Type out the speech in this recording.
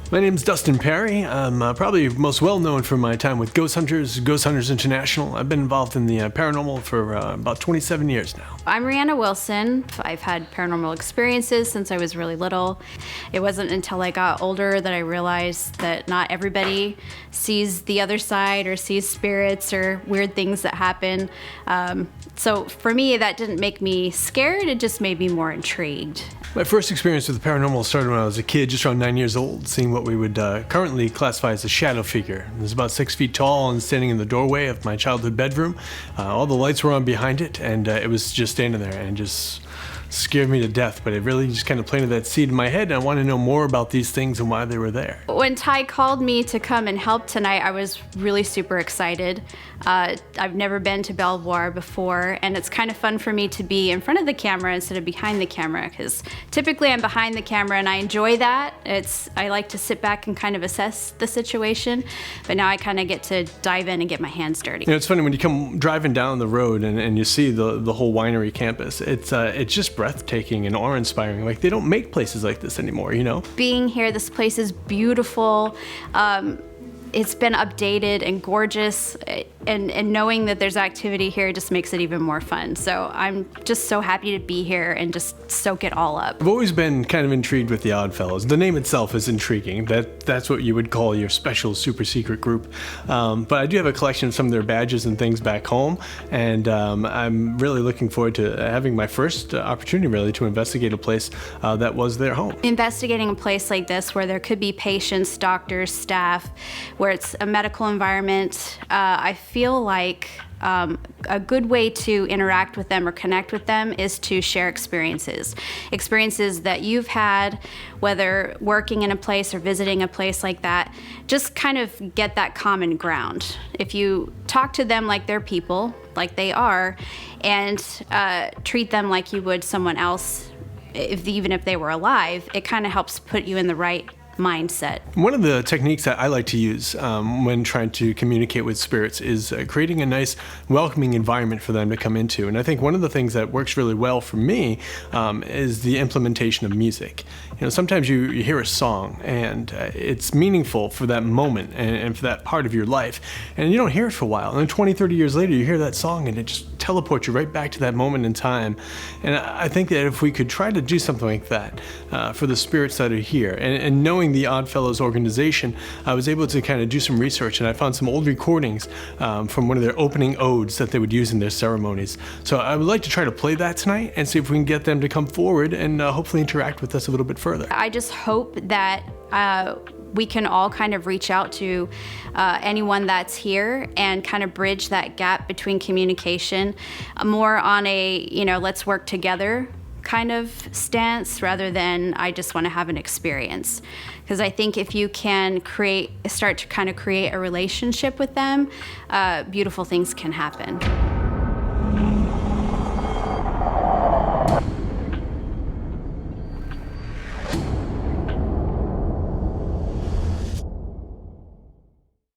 My name's Dustin Pari. I'm probably most well known for my time with Ghost Hunters International. I've been involved in the paranormal for about 27 years now. I'm Reanna Wilson. I've had paranormal experiences since I was really little. It wasn't until I got older that I realized that not everybody sees the other side or sees spirits or weird things that happen. So for me, that didn't make me scared, it just made me more intrigued. My first experience with the paranormal started when I was a kid, just around 9 years old, seeing what we would currently classify as a shadow figure. It was about 6 feet tall and standing in the doorway of my childhood bedroom. All the lights were on behind it, and it was just standing there and just scared me to death, but it really just kind of planted that seed in my head, and I wanted to know more about these things and why they were there. When Ty called me to come and help tonight, I was really super excited. I've never been to Belvoir before, and it's kind of fun for me to be in front of the camera instead of behind the camera, because typically I'm behind the camera and I enjoy that. I like to sit back and kind of assess the situation, but now I kind of get to dive in and get my hands dirty. You know, it's funny when you come driving down the road and you see the whole winery campus. It's just breathtaking and awe-inspiring. Like, they don't make places like this anymore, you know? Being here, this place is beautiful. It's been updated and gorgeous, and knowing that there's activity here just makes it even more fun. So I'm just so happy to be here and just soak it all up. I've always been kind of intrigued with the Oddfellows. The name itself is intriguing. That's what you would call your special super secret group. But I do have a collection of some of their badges and things back home, and I'm really looking forward to having my first opportunity really to investigate a place that was their home. Investigating a place like this where there could be patients, doctors, staff, where it's a medical environment, I feel like a good way to interact with them or connect with them is to share experiences that you've had, whether working in a place or visiting a place like that. Just kind of get that common ground. If you talk to them like they're people, like they are, and treat them like you would someone else, even if they were alive, it kind of helps put you in the right mindset. One of the techniques that I like to use when trying to communicate with spirits is creating a nice, welcoming environment for them to come into. And I think one of the things that works really well for me is the implementation of music. You know, sometimes you hear a song and it's meaningful for that moment and for that part of your life, and you don't hear it for a while. And then 20, 30 years later, you hear that song and it just teleports you right back to that moment in time. And I think that if we could try to do something like that for the spirits that are here, and knowing the Oddfellows organization, I was able to kind of do some research, and I found some old recordings from one of their opening odes that they would use in their ceremonies. So I would like to try to play that tonight and see if we can get them to come forward and hopefully interact with us a little bit further. I just hope that we can all kind of reach out to anyone that's here and kind of bridge that gap between communication, more on a, let's work together kind of stance rather than I just want to have an experience. Because I think if you can start to kind of create a relationship with them, beautiful things can happen.